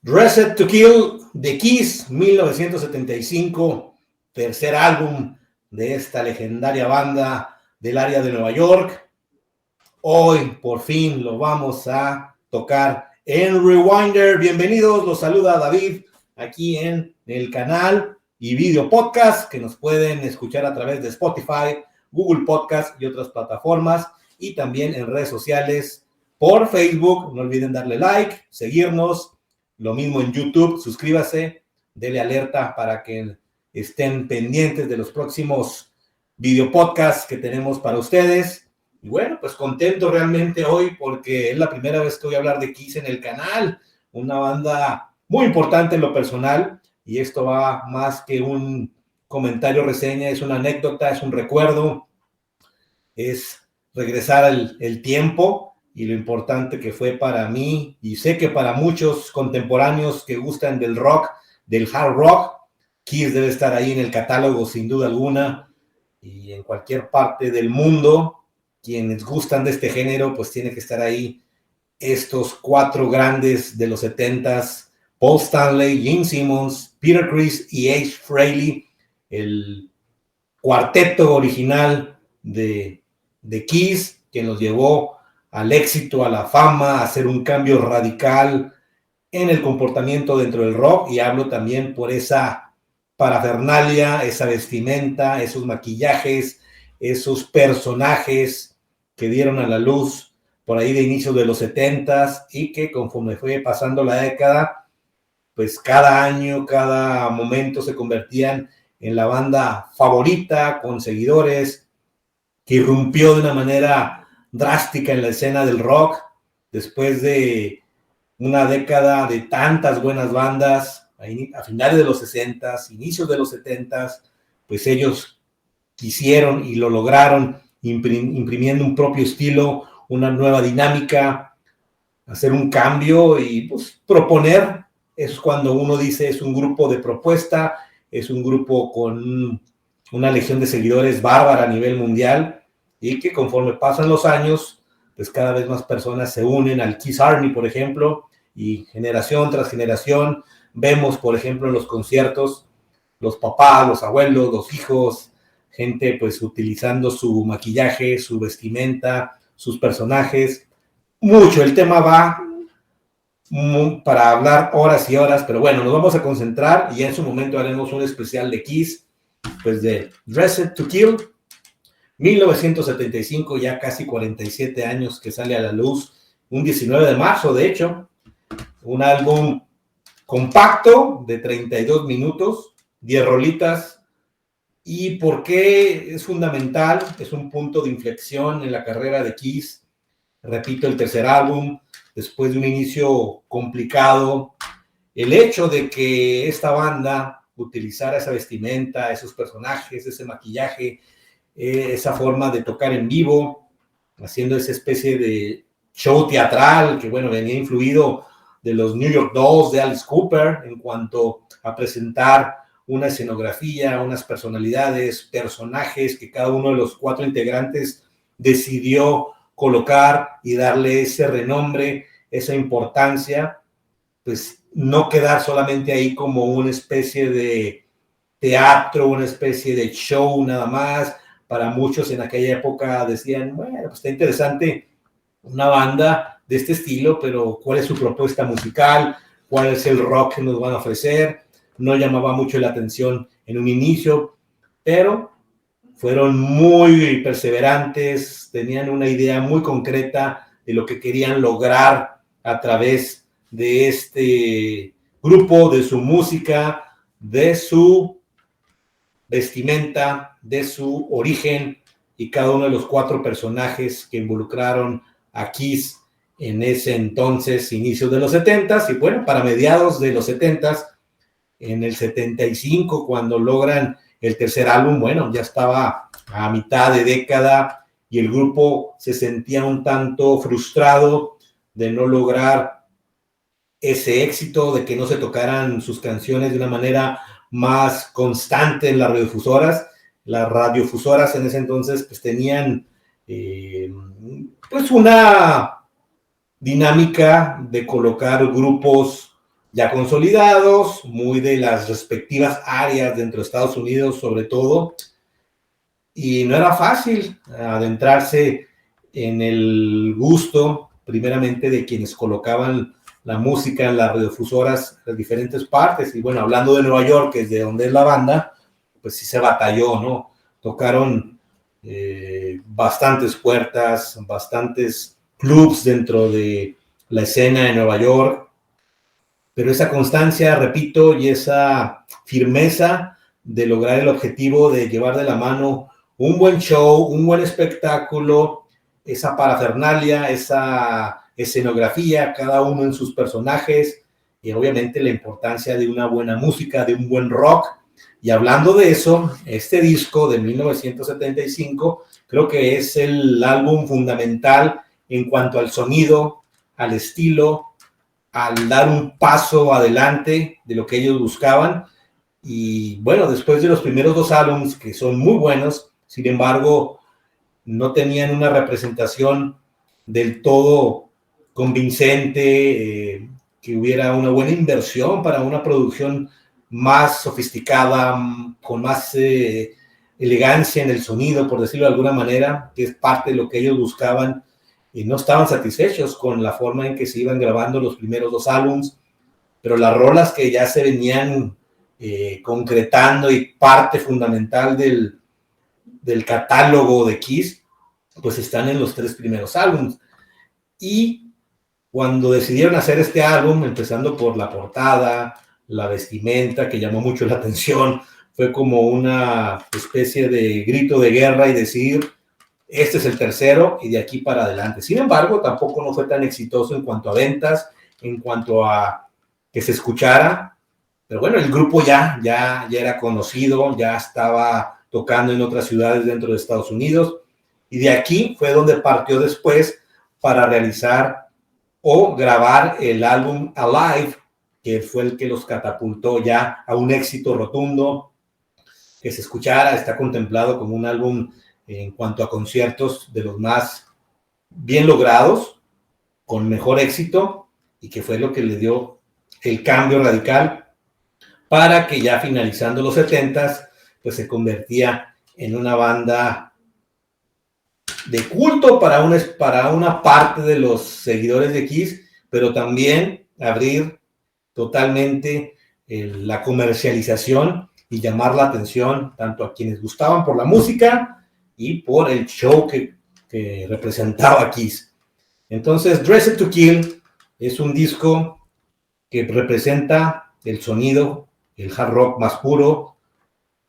Dressed to Kill de Kiss, 1975, tercer álbum de esta legendaria banda del área de Nueva York. Hoy por fin lo vamos a tocar en Rewinder. Bienvenidos, los saluda David aquí en el canal y video podcast que nos pueden escuchar a través de Spotify, Google Podcast y otras plataformas, y también en redes sociales por Facebook. No olviden darle like, seguirnos. Lo mismo en YouTube, suscríbase, dele alerta para que estén pendientes de los próximos video podcasts que tenemos para ustedes. Y bueno, pues contento realmente hoy porque es la primera vez que voy a hablar de Kiss en el canal, una banda muy importante en lo personal, y esto va más que un comentario, reseña, es una anécdota, es un recuerdo, es regresar el tiempo y lo importante que fue para mí, y sé que para muchos contemporáneos que gustan del rock, del hard rock, Kiss debe estar ahí en el catálogo sin duda alguna, y en cualquier parte del mundo, quienes gustan de este género, pues tiene que estar ahí estos cuatro grandes de los 70s, Paul Stanley, Gene Simmons, Peter Criss y Ace Frehley, el cuarteto original de Kiss, que nos llevó al éxito, a la fama, a hacer un cambio radical en el comportamiento dentro del rock, y hablo también por esa parafernalia, esa vestimenta, esos maquillajes, esos personajes que dieron a la luz por ahí de inicio de los 70s y que conforme fue pasando la década, pues cada año, cada momento se convertían en la banda favorita, con seguidores, que irrumpió de una manera drástica en la escena del rock, después de una década de tantas buenas bandas, a finales de los 60s, inicios de los 70s, pues ellos quisieron y lo lograron, imprimiendo un propio estilo, una nueva dinámica, hacer un cambio y pues proponer. Eso es cuando uno dice es un grupo de propuesta, es un grupo con una legión de seguidores bárbara a nivel mundial, y que conforme pasan los años, pues cada vez más personas se unen al Kiss Army, por ejemplo, y generación tras generación vemos, por ejemplo, en los conciertos, los papás, los abuelos, los hijos, gente pues utilizando su maquillaje, su vestimenta, sus personajes. Mucho, el tema va para hablar horas y horas, pero bueno, nos vamos a concentrar y ya en su momento haremos un especial de Kiss, pues de Dressed to Kill, 1975, ya casi 47 años que sale a la luz, un 19 de marzo, de hecho, un álbum compacto de 32 minutos, 10 rolitas. ¿Y por qué es fundamental? Es un punto de inflexión en la carrera de Kiss. Repito, el tercer álbum, después de un inicio complicado. El hecho de que esta banda utilizara esa vestimenta, esos personajes, ese maquillaje, esa forma de tocar en vivo, haciendo esa especie de show teatral que, bueno, venía influido de los New York Dolls de Alice Cooper en cuanto a presentar una escenografía, unas personalidades, personajes que cada uno de los cuatro integrantes decidió colocar y darle ese renombre, esa importancia, pues no quedar solamente ahí como una especie de teatro, una especie de show nada más. Para muchos en aquella época decían, bueno, pues está interesante una banda de este estilo, pero ¿cuál es su propuesta musical? ¿Cuál es el rock que nos van a ofrecer? No llamaba mucho la atención en un inicio, pero fueron muy perseverantes, tenían una idea muy concreta de lo que querían lograr a través de este grupo, de su música, de su vestimenta, de su origen, y cada uno de los cuatro personajes que involucraron a Kiss en ese entonces, inicios de los 70s, y bueno, para mediados de los 70s, en el 75, cuando logran el tercer álbum, bueno, ya estaba a mitad de década y el grupo se sentía un tanto frustrado de no lograr ese éxito, de que no se tocaran sus canciones de una manera más constante en las radiofusoras. Las radiofusoras en ese entonces pues tenían pues una dinámica de colocar grupos ya consolidados, muy de las respectivas áreas dentro de Estados Unidos sobre todo, y no era fácil adentrarse en el gusto, primeramente, de quienes colocaban la música en las radiofusoras en las diferentes partes. Y bueno, hablando de Nueva York, que es de donde es la banda, pues sí se batalló, ¿no? Tocaron bastantes puertas, bastantes clubs dentro de la escena de Nueva York, pero esa constancia, repito, y esa firmeza de lograr el objetivo de llevar de la mano un buen show, un buen espectáculo, esa parafernalia, esa escenografía, cada uno en sus personajes, y obviamente la importancia de una buena música, de un buen rock. Y hablando de eso, este disco de 1975 creo que es el álbum fundamental en cuanto al sonido, al estilo, al dar un paso adelante de lo que ellos buscaban. Y bueno, después de los primeros dos álbumes, que son muy buenos, sin embargo, no tenían una representación del todo convincente, que hubiera una buena inversión para una producción más sofisticada, con más elegancia en el sonido, por decirlo de alguna manera, que es parte de lo que ellos buscaban, y no estaban satisfechos con la forma en que se iban grabando los primeros dos álbumes, pero las rolas que ya se venían concretando y parte fundamental del catálogo de Kiss, pues están en los tres primeros álbumes. Y cuando decidieron hacer este álbum, empezando por la portada, la vestimenta, que llamó mucho la atención, fue como una especie de grito de guerra y decir, este es el tercero y de aquí para adelante. Sin embargo, tampoco no fue tan exitoso en cuanto a ventas, en cuanto a que se escuchara. Pero bueno, el grupo ya era conocido, ya estaba tocando en otras ciudades dentro de Estados Unidos. Y de aquí fue donde partió después para realizar o grabar el álbum Alive, que fue el que los catapultó ya a un éxito rotundo, que se escuchara. Está contemplado como un álbum en cuanto a conciertos de los más bien logrados, con mejor éxito, y que fue lo que le dio el cambio radical para que ya finalizando los 70s, pues se convertía en una banda de culto para una parte de los seguidores de Kiss, pero también abrir totalmente la comercialización y llamar la atención tanto a quienes gustaban por la música y por el show que representaba Kiss. Entonces, Dressed to Kill es un disco que representa el sonido, el hard rock más puro,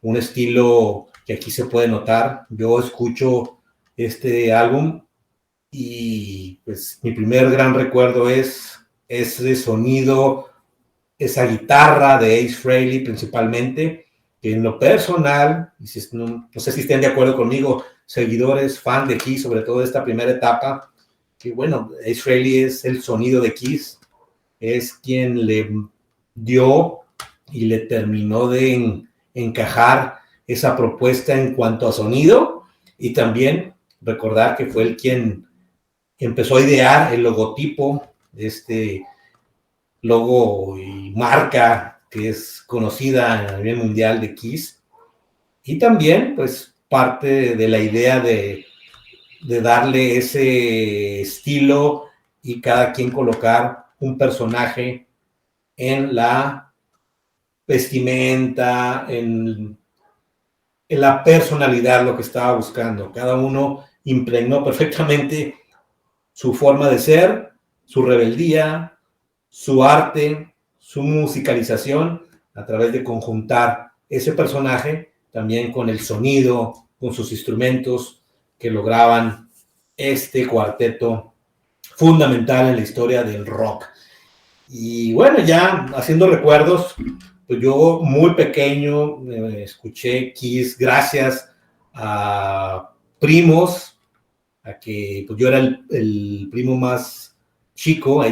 un estilo que aquí se puede notar. Yo escucho este álbum y pues mi primer gran recuerdo es ese sonido, esa guitarra de Ace Frehley principalmente, que en lo personal, no sé si estén de acuerdo conmigo, seguidores, fan de Kiss, sobre todo de esta primera etapa, que bueno, Ace Frehley es el sonido de Kiss, es quien le dio y le terminó de encajar esa propuesta en cuanto a sonido, y también recordar que fue él quien empezó a idear el logotipo, este logo y marca que es conocida a nivel mundial de Kiss, y también pues parte de la idea de darle ese estilo y cada quien colocar un personaje en la vestimenta, en la personalidad, lo que estaba buscando. Cada uno impregnó perfectamente su forma de ser, su rebeldía, su arte, su musicalización, a través de conjuntar ese personaje también con el sonido, con sus instrumentos, que lograban este cuarteto fundamental en la historia del rock. Y bueno, ya haciendo recuerdos, pues yo muy pequeño escuché Kiss gracias a primos, a que pues yo era el primo más chico.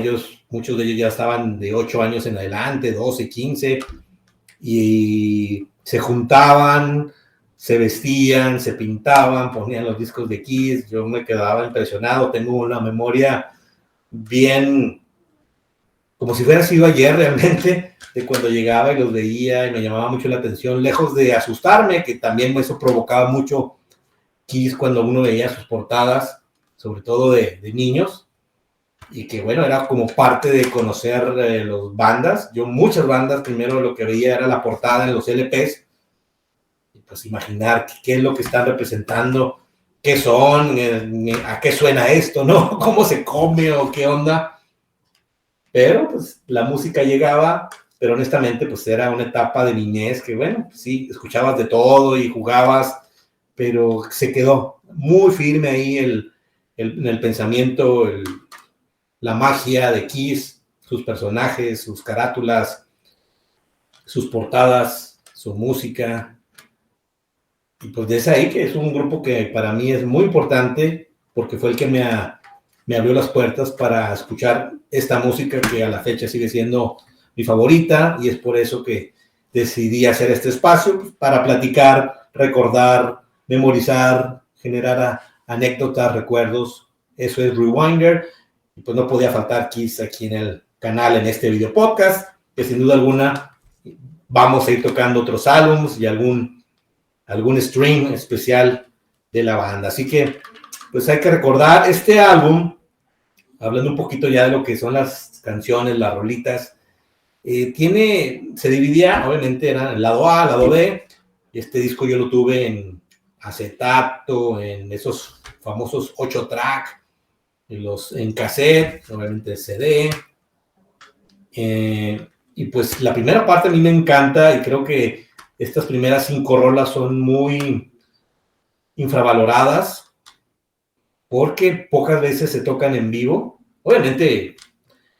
Muchos de ellos ya estaban de 8 años en adelante, 12, 15, y se juntaban, se vestían, se pintaban, ponían los discos de Kiss. Yo me quedaba impresionado, tengo una memoria bien como si hubiera sido ayer realmente, de cuando llegaba y los veía y me llamaba mucho la atención, lejos de asustarme, que también eso provocaba mucho Kiss cuando uno veía sus portadas, sobre todo de niños, y que bueno, era como parte de conocer las bandas. Yo muchas bandas, primero lo que veía era la portada en los LPs, y pues imaginar qué es lo que están representando, qué son, a qué suena esto, ¿no? ¿Cómo se come o qué onda? Pero pues la música llegaba, pero honestamente pues era una etapa de niñez que bueno, pues, sí, escuchabas de todo y jugabas, pero se quedó muy firme ahí en el pensamiento, la magia de Kiss, sus personajes, sus carátulas, sus portadas, su música. Y pues desde ahí que es un grupo que para mí es muy importante porque fue el que me abrió las puertas para escuchar esta música que a la fecha sigue siendo mi favorita, y es por eso que decidí hacer este espacio pues, para platicar, recordar, memorizar, generar anécdotas, recuerdos. Eso es Rewinder, y pues no podía faltar Kiss aquí en el canal, en este video podcast, que sin duda alguna vamos a ir tocando otros álbumes y algún stream especial de la banda. Así que pues hay que recordar este álbum, hablando un poquito ya de lo que son las canciones, las rolitas. Se dividía, obviamente era el lado A, el lado B, y este disco yo lo tuve en acetato, en esos famosos 8 track, en cassette, obviamente CD. Y pues la primera parte a mí me encanta, y creo que estas primeras 5 rolas son muy infravaloradas porque pocas veces se tocan en vivo. Obviamente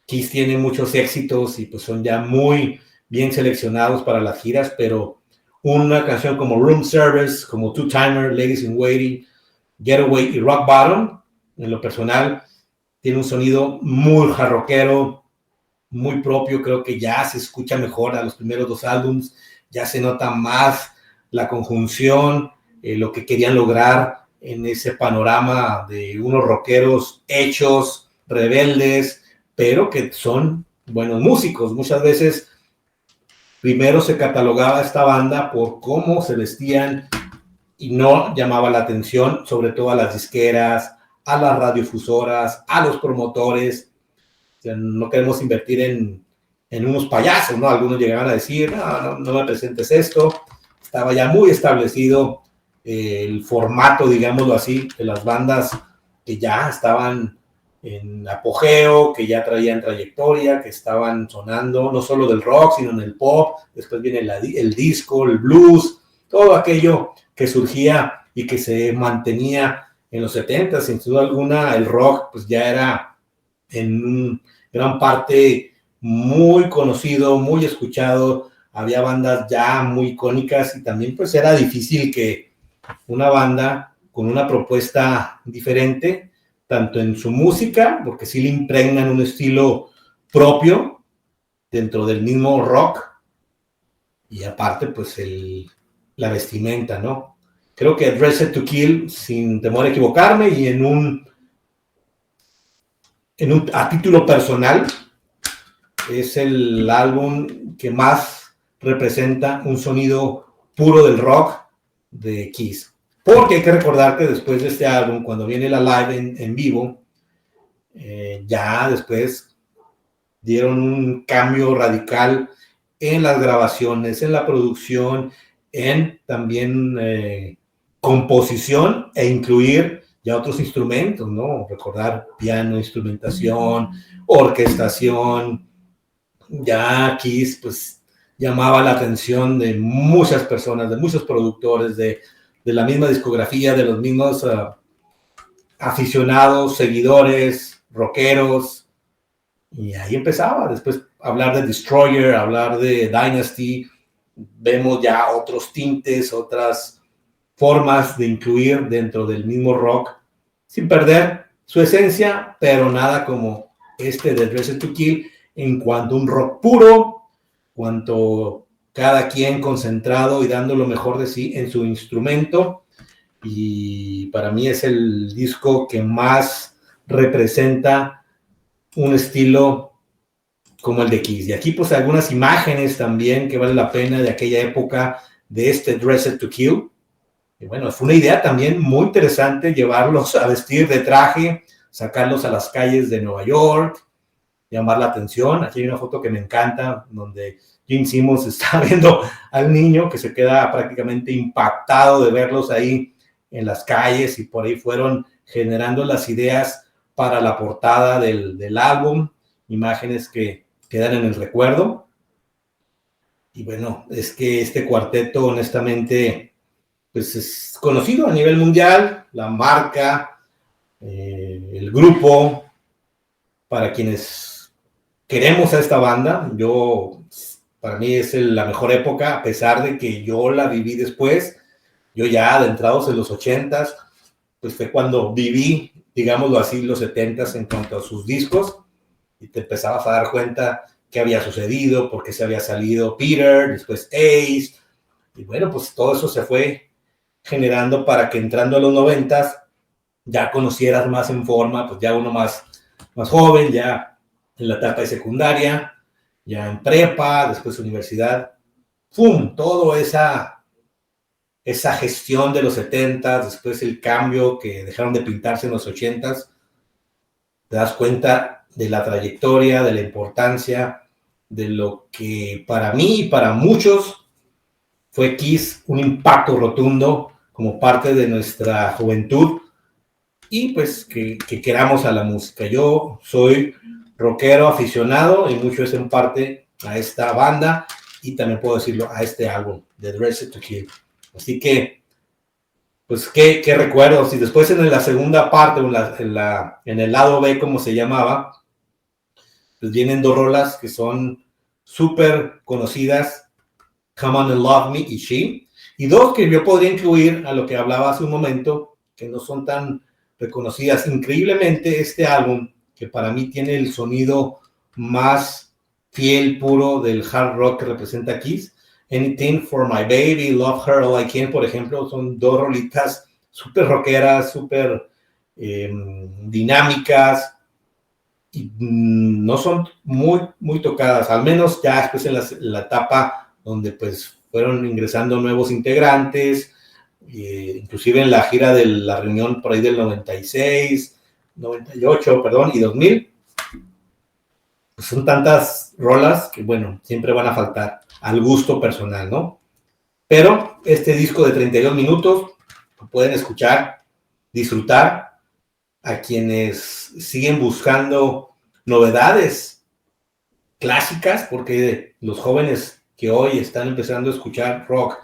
Kiss tiene muchos éxitos y pues son ya muy bien seleccionados para las giras, pero una canción como Room Service, como Two Timer, Ladies in Waiting, Getaway y Rock Bottom, en lo personal, tiene un sonido muy jarroquero, muy propio. Creo que ya se escucha mejor a los primeros 2 álbums, ya se nota más la conjunción, lo que querían lograr en ese panorama de unos rockeros hechos, rebeldes, pero que son buenos músicos. Muchas veces primero se catalogaba esta banda por cómo se vestían y no llamaba la atención, sobre todo a las disqueras, a las radiofusoras, a los promotores. O sea, no queremos invertir en unos payasos, ¿no? Algunos llegaban a decir, no me presentes esto. Estaba ya muy establecido el formato, digámoslo así, de las bandas que ya estaban en apogeo, que ya traían trayectoria, que estaban sonando no solo del rock, sino en el pop. Después viene el disco, el blues, todo aquello que surgía y que se mantenía en los 70. Sin duda alguna, el rock pues ya era en gran parte muy conocido, muy escuchado. Había bandas ya muy icónicas y también pues era difícil que una banda con una propuesta diferente, tanto en su música, porque sí le impregnan un estilo propio dentro del mismo rock, y aparte pues la vestimenta, ¿no? Creo que Dressed to Kill, sin temor a equivocarme, y a título personal, es el álbum que más representa un sonido puro del rock de Kiss. Porque hay que recordar que después de este álbum, cuando viene la live en vivo, ya después dieron un cambio radical en las grabaciones, en la producción, en también composición, e incluir ya otros instrumentos, ¿no? Recordar piano, instrumentación, orquestación. Ya Kiss pues llamaba la atención de muchas personas, de muchos productores, de la misma discografía, de los mismos aficionados, seguidores, rockeros. Y ahí empezaba después a hablar de Destroyer, a hablar de Dynasty. Vemos ya otros tintes, otras formas de incluir dentro del mismo rock, sin perder su esencia, pero nada como este de Dressed to Kill en cuanto a un rock puro, cuanto cada quien concentrado y dando lo mejor de sí en su instrumento. Y para mí es el disco que más representa un estilo como el de Kiss. Y aquí pues algunas imágenes también que vale la pena de aquella época de este Dressed to Kill. Y bueno, fue una idea también muy interesante llevarlos a vestir de traje, sacarlos a las calles de Nueva York, llamar la atención. Aquí hay una foto que me encanta, donde Gene Simmons está viendo al niño que se queda prácticamente impactado de verlos ahí en las calles, y por ahí fueron generando las ideas para la portada del álbum, imágenes que quedan en el recuerdo. Y bueno, es que este cuarteto honestamente pues es conocido a nivel mundial, la marca, el grupo, para quienes queremos a esta banda. Para mí es la mejor época, a pesar de que yo la viví después. Yo ya adentrados en los 80s, pues fue cuando viví, digámoslo así, los 70s en cuanto a sus discos, y te empezabas a dar cuenta qué había sucedido, por qué se había salido Peter, después Ace, y bueno, pues todo eso se fue generando para que entrando a los 90s ya conocieras más en forma, pues ya uno más joven, ya en la etapa de secundaria, ya en prepa, después universidad, ¡pum! Todo esa gestión de los 70s, después el cambio que dejaron de pintarse en los 80s, te das cuenta de la trayectoria, de la importancia, de lo que para mí y para muchos fue Kiss, un impacto rotundo como parte de nuestra juventud, y pues que queramos a la música. Yo soy rockero aficionado y mucho es en parte a esta banda, y también puedo decirlo a este álbum de Dressed to Kill. Así que pues qué recuerdos. Y después en la segunda parte, en el lado B, como se llamaba, pues vienen dos rolas que son súper conocidas, Come On and Love Me y She, y dos que yo podría incluir a lo que hablaba hace un momento, que no son tan reconocidas. Increíblemente, este álbum, que para mí tiene el sonido más fiel, puro del hard rock que representa Kiss, Anything for My Baby, Love Her All I Can, por ejemplo, son dos rolitas súper rockeras, súper dinámicas, y no son muy tocadas, al menos ya después en la etapa donde pues fueron ingresando nuevos integrantes, inclusive en la gira de la reunión por ahí del 96, 98, perdón, y 2000, pues son tantas rolas que bueno, siempre van a faltar al gusto personal, ¿no? Pero este disco de 32 minutos lo pueden escuchar, disfrutar, a quienes siguen buscando novedades clásicas, porque los jóvenes que hoy están empezando a escuchar rock,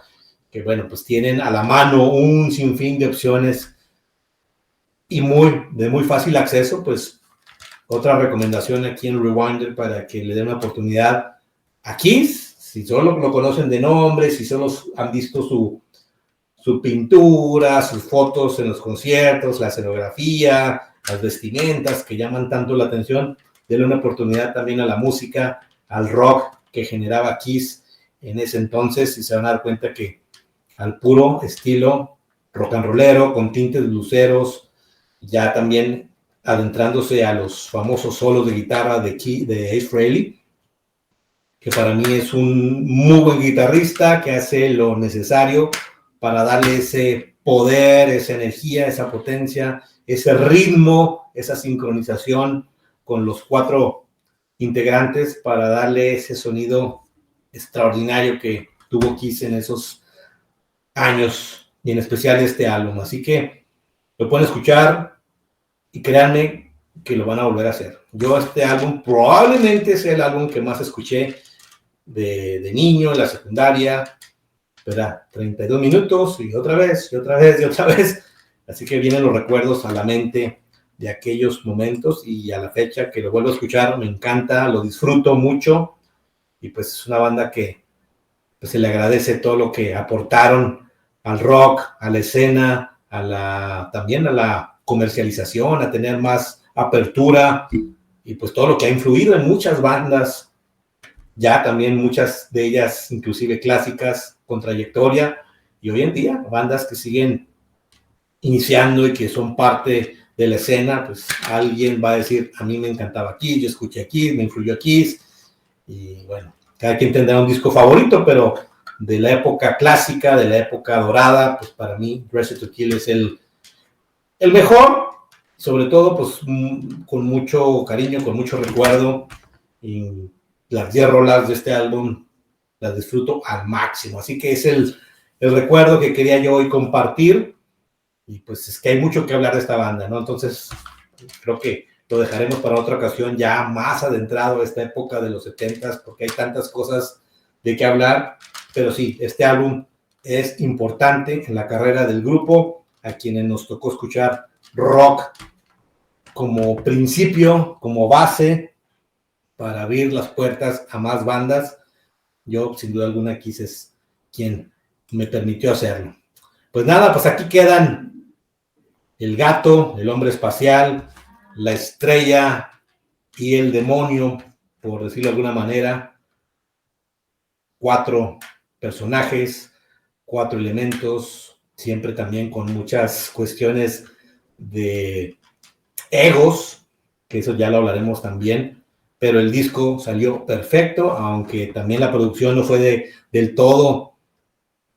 que bueno, pues tienen a la mano un sinfín de opciones y de muy fácil acceso, pues otra recomendación aquí en Rewinder para que le den una oportunidad a Kiss, si solo lo conocen de nombre, si solo han visto su pintura, sus fotos en los conciertos, la escenografía, las vestimentas que llaman tanto la atención. Denle una oportunidad también a la música, al rock que generaba Kiss en ese entonces, y se van a dar cuenta que al puro estilo rock and rollero, con tintes bluseros, ya también adentrándose a los famosos solos de guitarra de Ace Frehley, que para mí es un muy buen guitarrista que hace lo necesario para darle ese poder, esa energía, esa potencia, ese ritmo, esa sincronización con los cuatro integrantes para darle ese sonido extraordinario que tuvo Kiss en esos años, y en especial este álbum. Así que lo pueden escuchar y créanme que lo van a volver a hacer. Yo este álbum probablemente sea el álbum que más escuché de niño en la secundaria. ¿Verdad? 32 minutos y otra vez, y otra vez, y otra vez. Así que vienen los recuerdos a la mente de aquellos momentos, y a la fecha que lo vuelvo a escuchar, me encanta, lo disfruto mucho, y pues es una banda que pues, se le agradece todo lo que aportaron al rock, a la escena, también a la comercialización, a tener más apertura, y pues todo lo que ha influido en muchas bandas, ya también muchas de ellas inclusive clásicas con trayectoria, y hoy en día bandas que siguen iniciando y que son parte de la escena. Pues alguien va a decir, a mí me encantaba Kiss, yo escuché Kiss, me influyó Kiss, Y bueno, cada quien tendrá un disco favorito, pero de la época clásica, de la época dorada, pues para mí Dressed to Kill es el mejor, sobre todo pues con mucho cariño, con mucho recuerdo, y las 10 rolas de este álbum las disfruto al máximo, así que es el recuerdo que quería yo hoy compartir, y pues es que hay mucho que hablar de esta banda, ¿no? Entonces creo que lo dejaremos para otra ocasión ya más adentrado a esta época de los 70s, porque hay tantas cosas de qué hablar, pero sí, este álbum es importante en la carrera del grupo, a quienes nos tocó escuchar rock como principio, como base, para abrir las puertas a más bandas. Yo, sin duda alguna, aquí es quien me permitió hacerlo. Pues nada, pues aquí quedan el gato, el hombre espacial, la estrella y el demonio, por decirlo de alguna manera. 4 personajes, 4 elementos, siempre también con muchas cuestiones de egos, que eso ya lo hablaremos también, pero el disco salió perfecto, aunque también la producción no fue del todo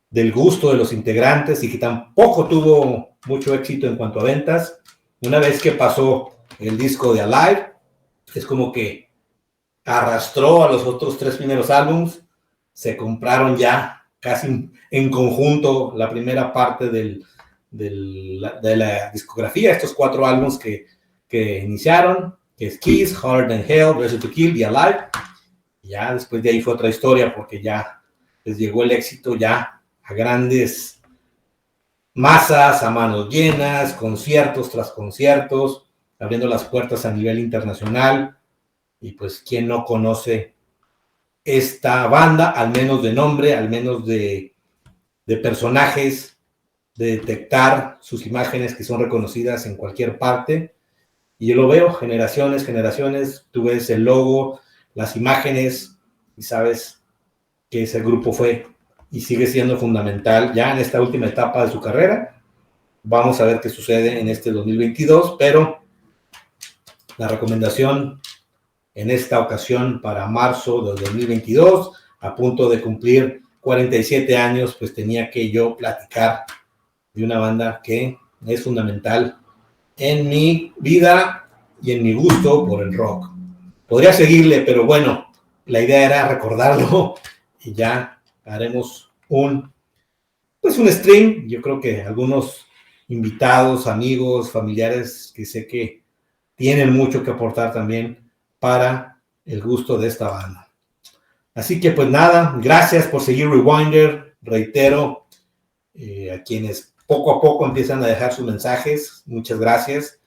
del gusto de los integrantes y que tampoco tuvo mucho éxito en cuanto a ventas. Una vez que pasó el disco de Alive, es como que arrastró a los otros 3 primeros álbums, se compraron ya casi en conjunto la primera parte de la discografía, estos 4 álbums que iniciaron, que es Kiss, Harder Than Hell, Dressed to Kill y Alive. Ya después de ahí fue otra historia, porque ya les llegó el éxito ya a grandes masas, a manos llenas, conciertos tras conciertos, abriendo las puertas a nivel internacional. Y pues, ¿quién no conoce esta banda? Al menos de nombre, al menos de personajes, de detectar sus imágenes que son reconocidas en cualquier parte. Y yo lo veo, generaciones, tú ves el logo, las imágenes, y sabes que ese grupo fue y sigue siendo fundamental ya en esta última etapa de su carrera. Vamos a ver qué sucede en este 2022, pero la recomendación en esta ocasión para marzo del 2022, a punto de cumplir 47 años, pues tenía que yo platicar de una banda que es fundamental en mi vida y en mi gusto por el rock. Podría seguirle, pero bueno, la idea era recordarlo y ya haremos un stream. Yo creo que algunos invitados, amigos, familiares que sé que tienen mucho que aportar también para el gusto de esta banda. Así que pues nada, gracias por seguir Rewinder. Reitero, a quienes poco a poco empiezan a dejar sus mensajes, muchas gracias,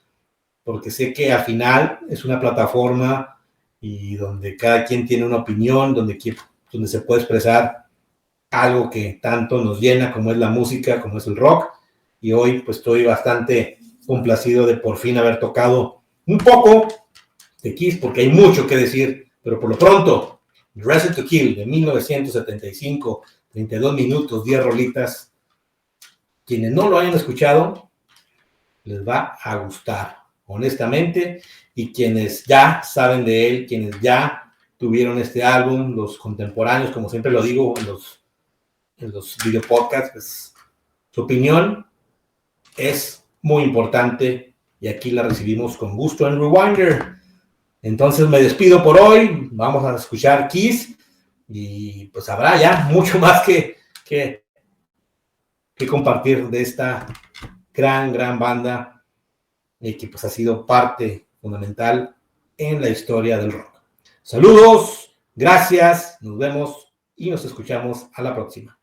porque sé que al final es una plataforma y donde cada quien tiene una opinión, donde se puede expresar algo que tanto nos llena, como es la música, como es el rock. Y hoy pues estoy bastante complacido de por fin haber tocado un poco de Kiss, porque hay mucho que decir, pero por lo pronto, Dressed to Kill de 1975, 32 minutos, 10 rolitas. Quienes no lo hayan escuchado, les va a gustar, honestamente, y quienes ya saben de él, quienes ya tuvieron este álbum, los contemporáneos, como siempre lo digo en los video podcasts, pues, su opinión es muy importante y aquí la recibimos con gusto en Rewinder. Entonces me despido por hoy, vamos a escuchar Kiss y pues habrá ya mucho más que compartir de esta gran banda que pues ha sido parte fundamental en la historia del rock. Saludos, gracias, nos vemos y nos escuchamos a la próxima.